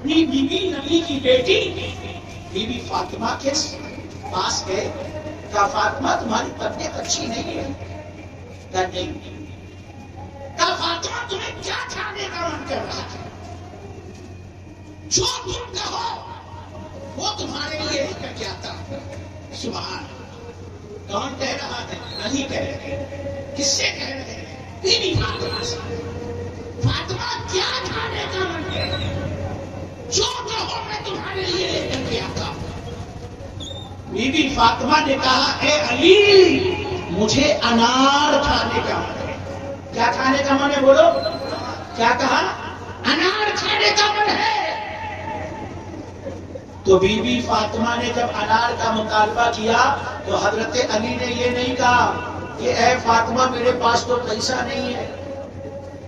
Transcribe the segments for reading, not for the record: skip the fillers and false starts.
اپنی بیوی نبی کی بیٹی بیوی فاطمہ کے پاس گئے، کہا فاطمہ تمہاری طبیعت اچھی نہیں ہے؟ کہا نہیں۔ کہا فاطمہ تمہیں کیا کھانے کا من کر رہا ہے؟ جو تم کہو وہ تمہارے لیے لے کر کے آتا۔ سبحان اللہ۔ کون کہہ رہا ہے؟ علی کہہ رہے ہیں۔ کس سے کہہ رہے ہیں؟ بیوی فاطمہ سے۔ فاطمہ کیا کھانے کا من کر رہے ہیں؟ جو کہو میں تمہارے لیے لے کر کے آتا۔ بیوی فاطمہ نے کہا اے علی مجھے انار کھانے کا من ہے۔ کیا کھانے کا من ہے؟ بولو کیا کہا؟ انار کھانے کا من ہے۔ تو بی بی فاطمہ نے جب انار کا مطالبہ کیا تو حضرت علی نے یہ نہیں کہا کہ اے فاطمہ میرے پاس تو پیسہ نہیں ہے،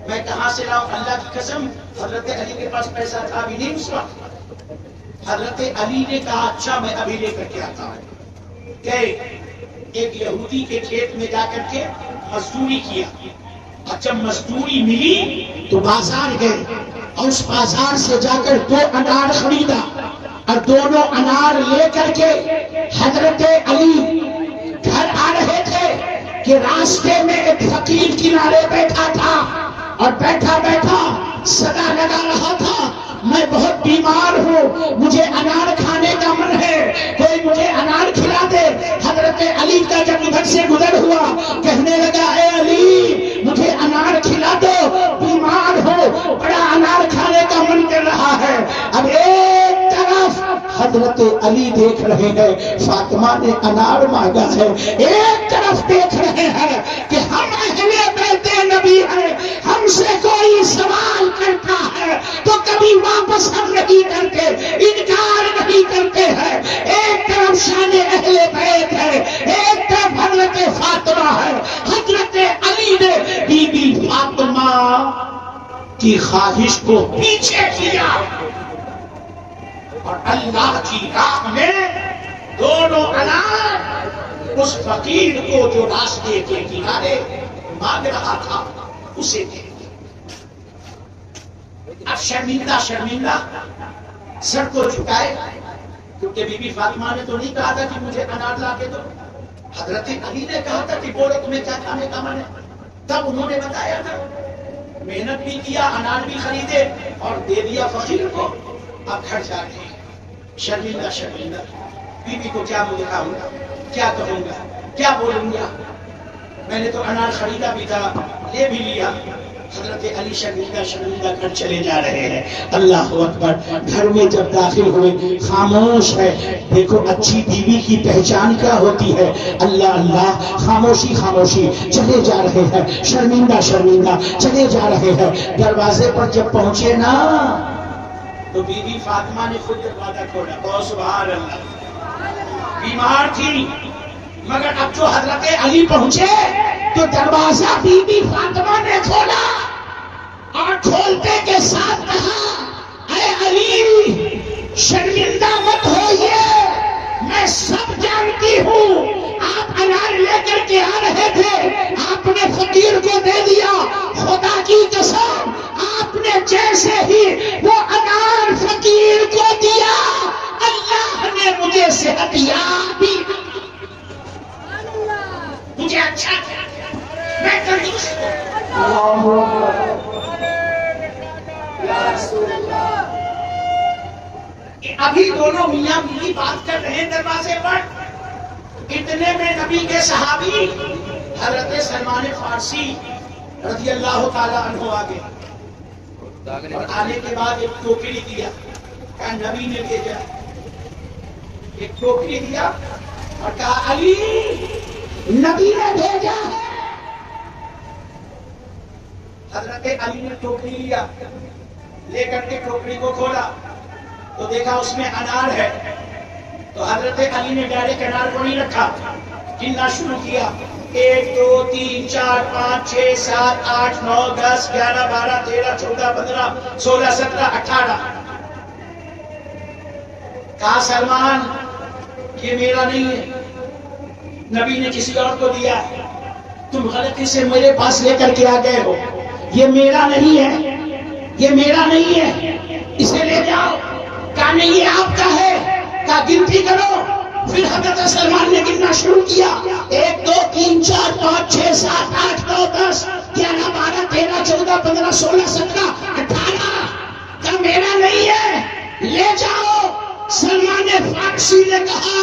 میں کہاں سے لاؤں؟ اللہ کی قسم حضرت علی کے پاس پیسہ تھا بھی نہیں اس وقت۔ حضرت علی نے کہا اچھا میں ابھی لے کر کے آتا ہوں۔ کہ ایک یہودی کے کھیت میں جا کر کے مزدوری کیا، اور جب مزدوری ملی تو بازار گئے اور اس بازار سے جا کر 2 انار خریدا، اور دونوں انار لے کر کے حضرت علی گھر آ رہے تھے کہ راستے میں ایک فقیر کنارے بیٹھا تھا، اور بیٹھا بیٹھا صدا لگا رہا تھا میں بہت بیمار ہوں، مجھے انار کھانے کا من ہے، کوئی مجھے انار کھلا دے۔ حضرت علی کا جب ادھر سے گزر ہوا کہنے لگا اے علی مجھے انار کھلا دو، بیمار ہو، بڑا انار کھانے کا من کر رہا ہے۔ اب ایک طرف حضرت علی دیکھ رہے ہیں فاطمہ نے انار مانگا ہے، ایک طرف دیکھ رہے ہیں کہ ہم اہل بیت نبی ہیں، ہم سے کوئی سوال کرتا ہے تو کبھی واپس ہم نہیں کرتے، انکار نہیں کرتے ہیں۔ ایک طرف شان اہل بیت ہے، ایک طرف حضرت فاطمہ ہے۔ حضرت علی نے بی بی فاطمہ کی خواہش کو پیچھے کیا اور اللہ کی راہ میں دونوں انار اس فقیر کو جو راستے کے کنارے مانگ رہا تھا اسے دے دیا۔ اب شرمندہ شرمندہ سر کو جھکائے، کیونکہ بی بی فاطمہ نے تو نہیں کہا تھا کہ مجھے انار لا کے دو، حضرت علی نے کہا تھا کہ بولو تمہیں کیا کھانے کا من ہے، تب انہوں نے بتایا تھا، محنت بھی کیا، انار بھی خریدے اور دے دیا فقیر کو۔ اب گھر جا کے شرمندہ شرمندہ بی بی کو کیا بتاؤں گا، کیا کہوں گا، کیا بولوں گا، میں نے تو انار خریدا بھی تھا، لے بھی لیا۔ حضرت علی شرمندہ شرمندہ گھر چلے جا رہے ہیں۔ اللہ اکبر۔ گھر میں جب داخل ہوئے خاموش ہے۔ دیکھو اچھی بیوی کی پہچان کیا ہوتی ہے، اللہ اللہ، خاموشی خاموشی چلے جا رہے ہیں، شرمندہ شرمندہ چلے جا رہے ہیں۔ دروازے پر جب پہنچے نا تو بی بی فاطمہ نے خود دروازہ کھولا، بہت سبحان اللہ، بیمار تھی، مگر اب جو حضرت علی پہنچے تو دروازہ بی بی فاطمہ نے کھولا اور کھولتے کے ساتھ کہا اے علی شرمندہ مت ہوئیے، میں سب جانتی ہوں، آپ انار لے کر کے آ رہے تھے، آپ نے فقیر کو دے دیا، خدا کی قسم آپ نے جیسے ہی وہ انار فقیر کو دیا اللہ نے مجھے صحت یاب بھی، مجھے اچھا کیا، میں تندرست ہوں۔ ابھی دونوں میاں بیوی بات کر رہے ہیں دروازے پر، اتنے میں نبی کے صحابی حضرت سلمان فارسی رضی اللہ تعالیٰ عنہ آگے، اور آنے کے بعد ایک ٹوکری دیا، کہا نبی نے بھیجا، ایک ٹوکری دیا اور کہا علی نبی نے بھیجا ہے۔ حضرت علی نے ٹوکری لیا، لے کر کے ٹوکری کو کھولا تو دیکھا اس میں انار ہے، تو حضرت علی نے ڈائریکٹ انار کو نہیں رکھا، گننا شروع کیا، 1 2 3 4 5 6 7 8 9 10 11 12 13 14 15 16 17 18۔ کہا سلمان یہ میرا نہیں ہے، نبی نے کسی اور کو دیا، تم غلطی سے میرے پاس لے کر کے آ گئے ہو، یہ میرا نہیں ہے، یہ میرا نہیں ہے، اسے لے جاؤ۔ کہا نہیں یہ آپ کا ہے، کہا گنتی کرو۔ پھر حضرت سلمان نے گننا شروع کیا، 1 2 3 4 5 6 7 8 9 10 11 12 13 14 15 16 17 18 کا میرا نہیں ہے، لے جاؤ۔ سلمان فارسی نے کہا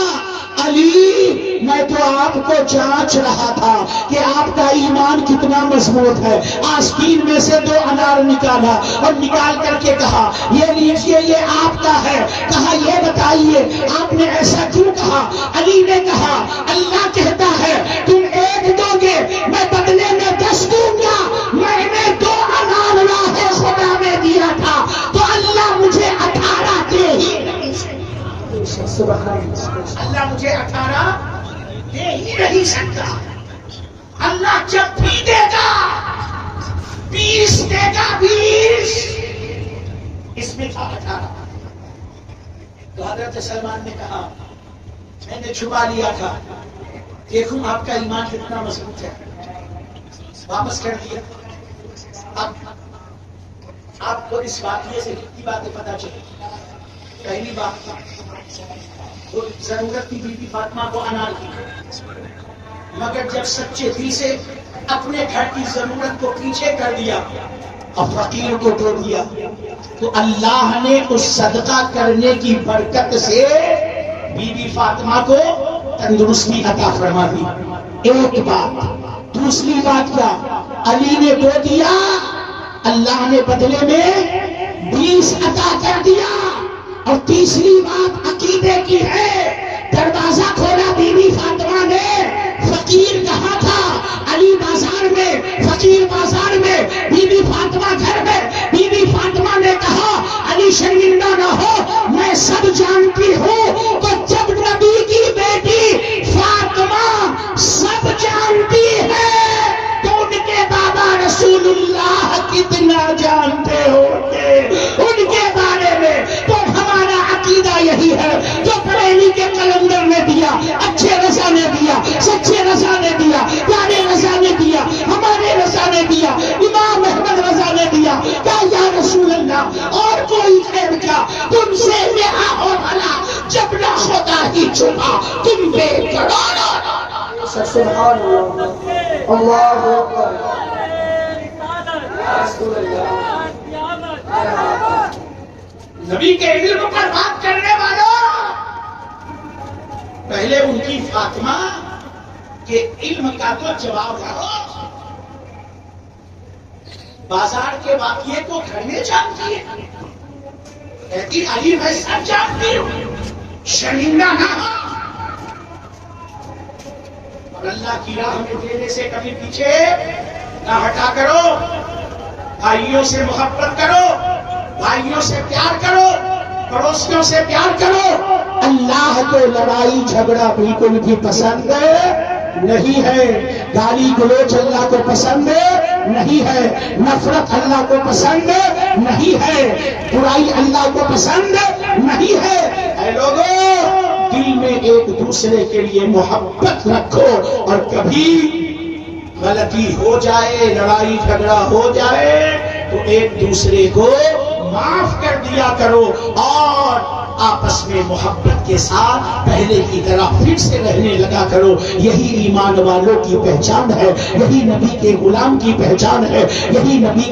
علی میں تو آپ کو جانچ رہا تھا کہ آپ کا ایمان کتنا مضبوط ہے۔ آستین میں سے 2 انار نکالا اور نکال کر کے کہا یہ لیجئے یہ آپ کا ہے۔ کہا یہ بتائیے آپ نے ایسا کیوں کہا؟ علی نے کہا اللہ کہتا ہے تم 1 دو گے میں بدلے میں 10 دوں گا۔ میں نے 2 انار راہ خدا میں دیا تھا تو اللہ مجھے 18 دے ہی نہیں سکتا۔ اللہ مجھے 18 دے ہی نہیں سکتا۔ اللہ جب بھی دے گا 20 دے گا، 20 اس میں تھا 18۔ تو حضرت سلمان نے کہا میں نے چھپا لیا تھا، دیکھوں آپ کا ایمان کتنا مضبوط ہے، واپس کر دیا۔ اب آپ کو اس واقعے سے کتنی باتیں پتہ چلی۔ پہلی بات وہ ضرورت کی بی بی فاطمہ کو انار کی، مگر جب سچے دل سے اپنے گھر کی ضرورت کو پیچھے کر دیا اور فقیر کو دے دیا تو اللہ نے اس صدقہ کرنے کی برکت سے بی بی فاطمہ کو تندرستی عطا فرما دی۔ ایک بات۔ دوسری بات کیا؟ علی نے دے دیا، اللہ نے بدلے میں 20 عطا کر دیا۔ اور تیسری بات عقیدے کی ہے، دروازہ کھولا بی بی فاطمہ نے، فقیر کہاں تھا؟ علی بازار میں، فقیر بازار میں، بی بی فاطمہ گھر میں۔ بی بی فاطمہ نے کہا علی شرمندہ نہ ہو، میں سب جانتی ہوں۔ تو جب نبی کی بیٹی فاطمہ سب جانتی ہے تو ان کے بابا رسول اللہ کتنا جانتے ہوتے ان کے بارے میں۔ تو ہمارا عقیدہ یہی ہے جو بریلی کے کلندر نے دیا، اچھے رضا نے دیا، سچے رضا نے دیا، پیارے رضا نے دیا، ہمارے رضا نے دیا، امام احمد رضا نے دیا۔ کہا یا رسول اللہ اور کوئی خیر کیا؟ تم سے یہاں ہو بھلا جب نہ خدا ہی چھپا تم بے قرار۔ سبحان اللہ، اللہ اکبر، رسول اللہ۔ نبی کے علم پر بات کرنے والوں، پہلے ان کی فاطمہ کے علم کا تو جواب رہو۔ بازار کے واقعے کو گھر میں جانتی ہے، کہتی علی میں سب جانتی ہوں، شرمندہ نہ ہو۔ اور اللہ کی راہ میں دینے سے کبھی پیچھے نہ ہٹا کرو۔ بھائیوں سے محبت کرو، بھائیوں سے پیار کرو، پڑوسیوں سے پیار کرو۔ اللہ کو لڑائی جھگڑا بالکل بھی پسند نہیں ہے، گالی گلوچ اللہ کو پسند نہیں ہے، نفرت اللہ کو پسند نہیں ہے، برائی اللہ کو پسند نہیں ہے۔ اے لوگوں، دل میں ایک دوسرے کے لیے محبت رکھو، اور کبھی غلطی ہو جائے، لڑائی جھگڑا ہو جائے تو ایک دوسرے کو معاف کر دیا کرو، اور آپس میں محبت کے ساتھ پہلے کی طرح پھر سے رہنے لگا کرو۔ یہی ایمان والوں کی پہچان ہے، یہی نبی کے غلام کی پہچان ہے، یہی نبی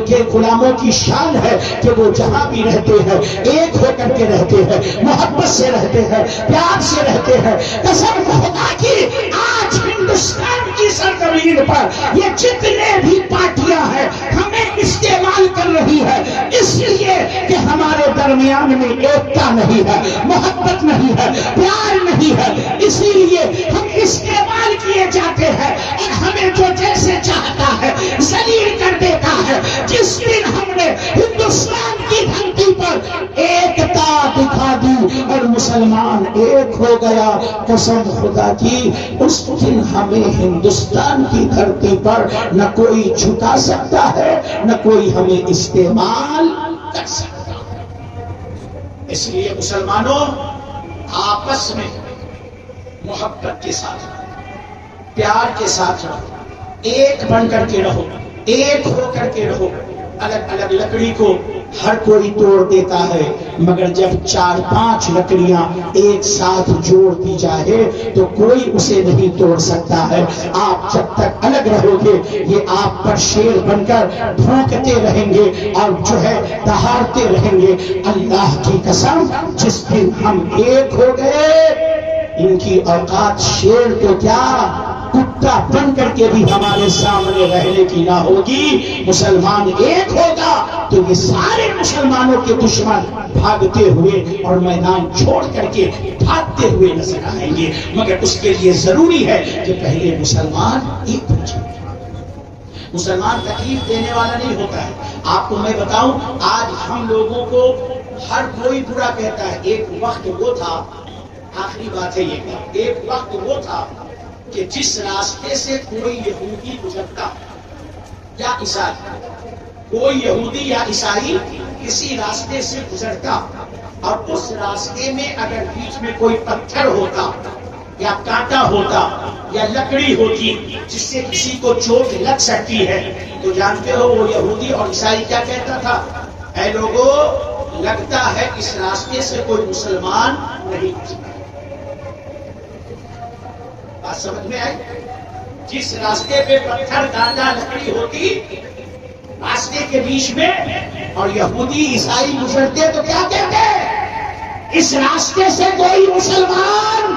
کے غلاموں کی شان ہے کہ وہ جہاں بھی رہتے ہیں ایک ہو کر کے رہتے ہیں، محبت سے رہتے ہیں، پیار سے رہتے ہیں۔ قسم خدا کی آج ہندوستان کی سرزمین پر یہ جتنے بھی پارٹیاں ہیں ہمیں استعمال کر رہی ہے، اس لیے کہ ہمارے درمیان میں ایکتا نہیں ہے، محبت نہیں ہے، پیار نہیں ہے، اسی لیے ہم استعمال کیے جاتے ہیں اور ہمیں جو جیسے چاہتا ہے ذلیل کر دیتا ہے۔ جس دن ہم نے ہندوستان کی دھرتی پر ایکتا دکھا دی اور مسلمان ایک ہو گیا، قسم خدا کی اس دن ہمیں ہندوستان کی دھرتی پر نہ کوئی جھکا سکتا ہے، نہ کوئی ہمیں استعمال کر سکتا ہے۔ اس لیے مسلمانوں آپس میں محبت کے ساتھ رہو، پیار کے ساتھ رہو، ایک بن کر کے رہو، ایک ہو کر کے رہو۔ الگ الگ لکڑی کو ہر کوئی توڑ دیتا ہے، مگر جب 4-5 لکڑیاں ایک ساتھ جوڑ دی جائے تو کوئی اسے نہیں توڑ سکتا ہے۔ آپ جب تک الگ رہو گے یہ آپ پر شیر بن کر بھونکتے رہیں گے اور جو ہے دہاڑتے رہیں گے۔ اللہ کی قسم جس دن ہم ایک ہو گئے ان کی اوقات شیر تو کیا کتا بن کر کے بھی ہمارے سامنے رہنے کی نہ ہوگی۔ مسلمان ایک ہوگا تو یہ سارے مسلمانوں کے دشمن بھاگتے ہوئے اور میدان چھوڑ کر کے بھاگتے ہوئے نظر آئیں گے، مگر اس کے لیے ضروری ہے کہ پہلے مسلمان ایک ہو جائے۔ مسلمان تکلیف دینے والا نہیں ہوتا ہے۔ آپ کو میں بتاؤں، آج ہم لوگوں کو ہر کوئی برا کہتا ہے۔ ایک وقت وہ تھا، آخری بات ہے یہ، ایک وقت وہ تھا کہ جس راستے سے کوئی یہودی گزرتا یا عیسائی، کوئی یہودی یا عیسائی کسی راستے سے گزرتا اور اس راستے میں اگر بیچ میں کوئی پتھر ہوتا یا کانٹا ہوتا یا لکڑی ہوتی جس سے کسی کو چوٹ لگ سکتی ہے، تو جانتے ہو وہ یہودی اور عیسائی کیا کہتا تھا؟ اے لوگوں، لگتا ہے اس راستے سے کوئی مسلمان نہیں گزرا۔ بات سمجھ میں آئی؟ جس راستے پہ پتھر کانٹا لکڑی ہوتی راستے کے بیچ میں اور یہودی عیسائی گزرتے تو کیا کہتے؟ اس راستے سے کوئی مسلمان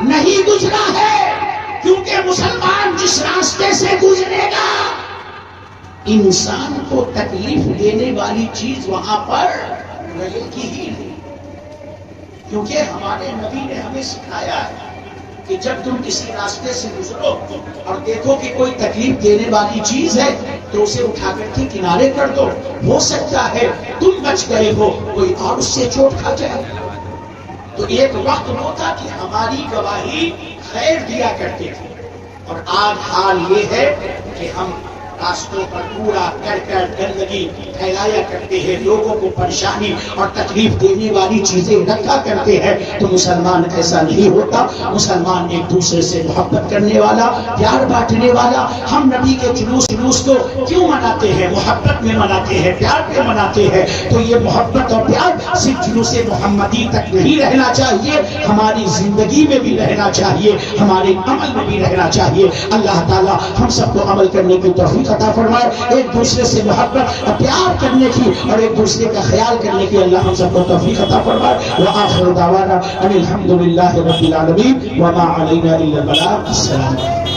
نہیں گزرا ہے، کیونکہ مسلمان جس راستے سے گزرے گا انسان کو تکلیف دینے والی چیز وہاں پر رہے گی ہی نہیں، کیونکہ ہمارے نبی نے ہمیں سکھایا ہے کہ جب تم کسی راستے سے گزرو اور دیکھو کہ کوئی تکلیف دینے والی چیز ہے تو اسے اٹھا کر کے کنارے کر دو، ہو سکتا ہے تم بچ گئے ہو کوئی اور اس سے چوٹ کھا جائے۔ تو ایک وقت وہ تھا کہ ہماری گواہی خیر دیا کرتے تھے، اور آج حال یہ ہے کہ ہم راستوں پر کوڑا کرکٹ گندگی پھیلایا کرتے ہیں، لوگوں کو پریشانی اور تکلیف دینے والی چیزیں رکھا کرتے ہیں۔ تو مسلمان ایسا نہیں ہوتا، مسلمان ایک دوسرے سے محبت کرنے والا، پیار بانٹنے والا۔ ہم نبی کے جلوس کو کیوں مناتے ہیں؟ محبت میں مناتے ہیں، پیار میں مناتے ہیں۔ تو یہ محبت اور پیار صرف جلوس محمدی تک نہیں رہنا چاہیے، ہماری زندگی میں بھی رہنا چاہیے، ہمارے عمل میں بھی رہنا چاہیے۔ اللہ تعالیٰ ہم سب کو عمل کرنے کی توفیق عطا فرمائے، ایک دوسرے سے محبت اور پیار کرنے کی اور ایک دوسرے کا خیال کرنے کی اللہ ہم سب کو توفیق عطا فرمائے۔ وآخر دعوانا ان الحمد للہ رب العالمین وما علینا الا البلاغ۔ السلام علیکم۔